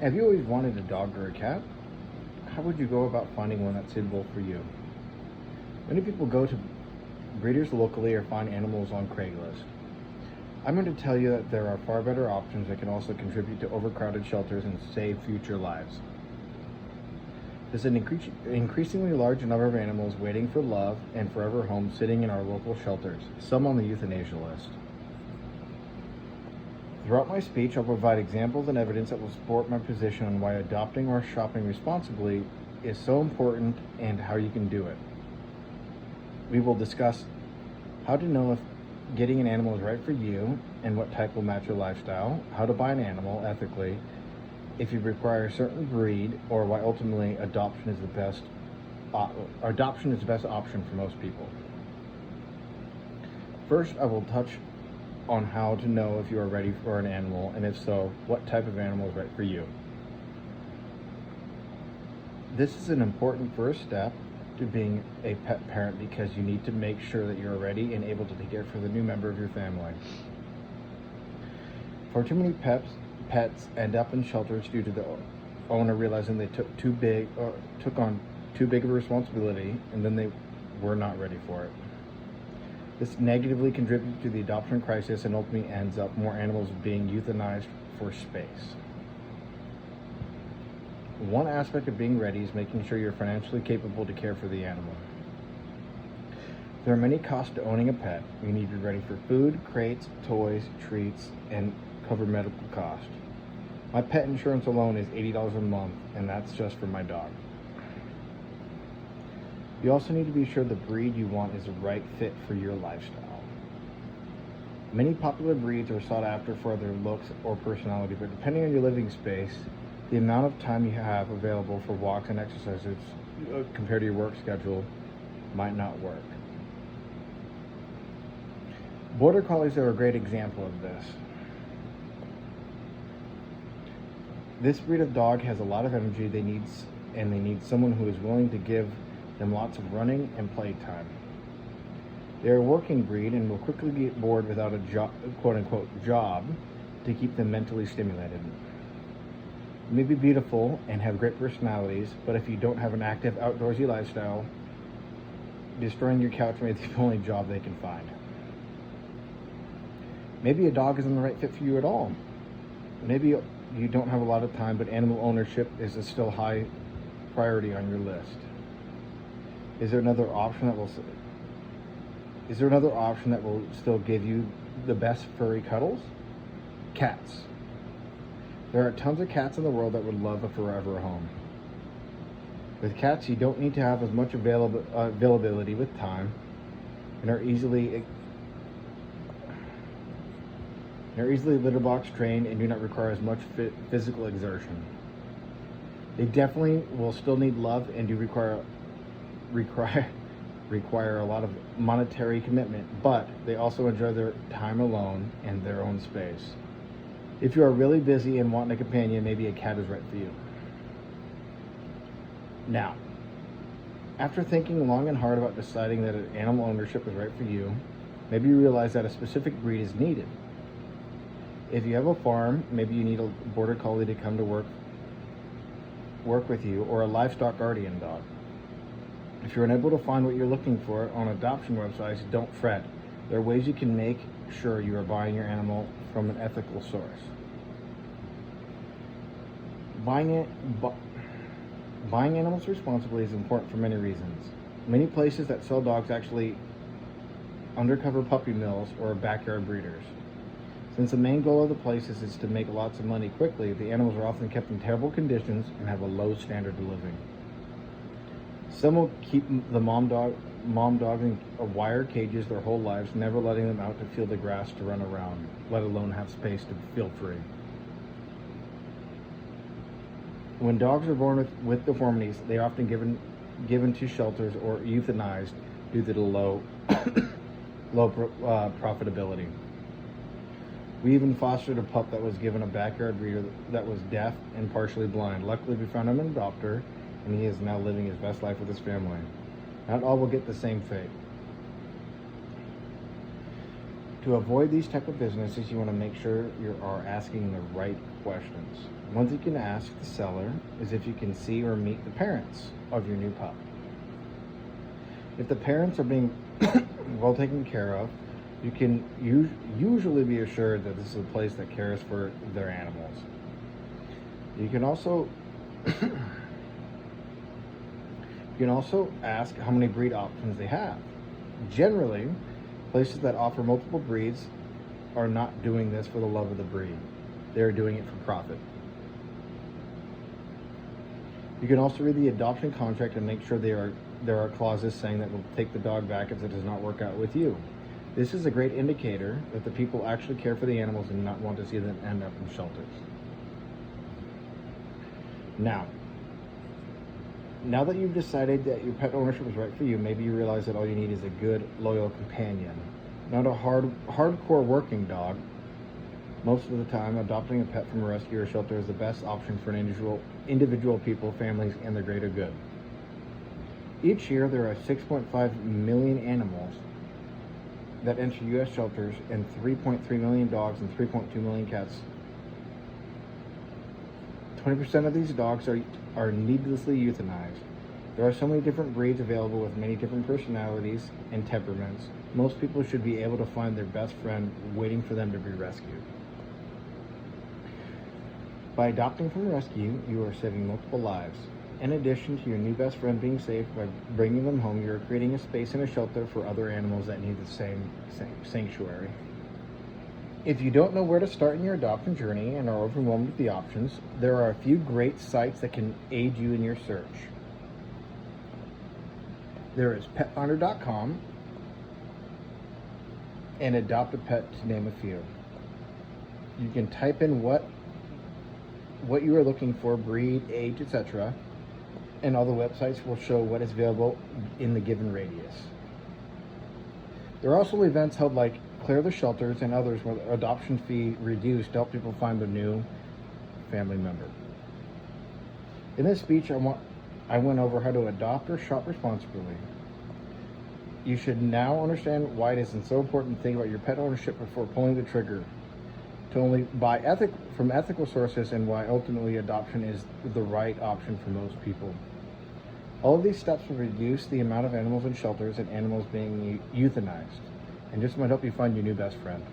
Have you always wanted a dog or a cat? How would you go about finding one that's suitable for you? Many people go to breeders locally or find animals on Craigslist. I'm going to tell you that there are far better options that can also contribute to overcrowded shelters and save future lives. There's an increasingly large number of animals waiting for love and forever homes sitting in our local shelters, some on the euthanasia list. Throughout my speech, I'll provide examples and evidence that will support my position on why adopting or shopping responsibly is so important and how you can do it. We will discuss how to know if getting an animal is right for you and what type will match your lifestyle, how to buy an animal ethically, if you require a certain breed, or why ultimately adoption is the best option for most people. First, I will touch on how to know if you are ready for an animal, and if so, what type of animal is right for you. This is an important first step to being a pet parent because you need to make sure that you're ready and able to take care for the new member of your family. For too many pets end up in shelters due to the owner realizing they took on too big of a responsibility, and then they were not ready for it. This negatively contributes to the adoption crisis and ultimately ends up more animals being euthanized for space. One aspect of being ready is making sure you're financially capable to care for the animal. There are many costs to owning a pet. You need to be ready for food, crates, toys, treats, and cover medical costs. My pet insurance alone is $80 a month, and that's just for my dog. You also need to be sure the breed you want is the right fit for your lifestyle. Many popular breeds are sought after for their looks or personality, but depending on your living space, the amount of time you have available for walks and exercises compared to your work schedule might not work. Border Collies are a great example of this. This breed of dog has a lot of energy they need someone who is willing to give them lots of running and playtime. They are a working breed and will quickly get bored without a quote-unquote job to keep them mentally stimulated. They may be beautiful and have great personalities, but if you don't have an active outdoorsy lifestyle, destroying your couch may be the only job they can find. Maybe a dog isn't the right fit for you at all. Maybe you don't have a lot of time, but animal ownership is a still high priority on your list. Is there another option that will still give you the best furry cuddles? Cats. There are tons of cats in the world that would love a forever home. With cats, you don't need to have as much availability with time, and are easily litter box trained and do not require as much physical exertion. They definitely will still need love and do require a lot of monetary commitment, but they also enjoy their time alone and their own space. If you are really busy and want a companion, maybe a cat is right for you. Now, after thinking long and hard about deciding that animal ownership is right for you, maybe you realize that a specific breed is needed. If you have a farm, maybe you need a border collie to come to work with you, or a livestock guardian dog. If you're unable to find what you're looking for on adoption websites, don't fret. There are ways you can make sure you are buying your animal from an ethical source. Buying animals responsibly is important for many reasons. Many places that sell dogs actually undercover puppy mills or backyard breeders. Since the main goal of the places is to make lots of money quickly, the animals are often kept in terrible conditions and have a low standard of living. Some will keep the mom dog in wire cages their whole lives, never letting them out to feel the grass to run around, let alone have space to feel free. When dogs are born with deformities, they are often given to shelters or euthanized due to the low profitability. We even fostered a pup that was given a backyard breeder that was deaf and partially blind. Luckily, we found him an adopter, and he is now living his best life with his family. Not all will get the same fate. To avoid these type of businesses, you want to make sure you are asking the right questions. One thing you can ask the seller is if you can see or meet the parents of your new pup. If the parents are being well taken care of, you can usually be assured that this is a place that cares for their animals. You can also ask how many breed options they have. Generally, places that offer multiple breeds are not doing this for the love of the breed. They're doing it for profit. You can also read the adoption contract and make sure there are clauses saying that we'll take the dog back if it does not work out with you. This is a great indicator that the people actually care for the animals and not want to see them end up in shelters. Now that you've decided that your pet ownership is right for you, maybe you realize that all you need is a good, loyal companion. Not a hardcore working dog. Most of the time, adopting a pet from a rescue or shelter is the best option for an individual people, families, and their greater good. Each year, there are 6.5 million animals that enter U.S. shelters and 3.3 million dogs and 3.2 million cats. 20% of these dogs are needlessly euthanized. There are so many different breeds available with many different personalities and temperaments. Most people should be able to find their best friend waiting for them to be rescued. By adopting from a rescue, you are saving multiple lives. In addition to your new best friend being saved by bringing them home, you are creating a space in a shelter for other animals that need the same sanctuary. If you don't know where to start in your adoption journey and are overwhelmed with the options, there are a few great sites that can aid you in your search. There is petfinder.com and Adopt a Pet, to name a few. You can type in what you are looking for, breed, age, etc., and all the websites will show what is available in the given radius. There are also events held like Clear the Shelters and others where the adoption fee reduced to help people find a new family member. In this speech, I went over how to adopt or shop responsibly. You should now understand why it is so important to think about your pet ownership before pulling the trigger, to only buy from ethical sources, and why ultimately adoption is the right option for most people. All of these steps will reduce the amount of animals in shelters and animals being euthanized, and just might help you find your new best friend.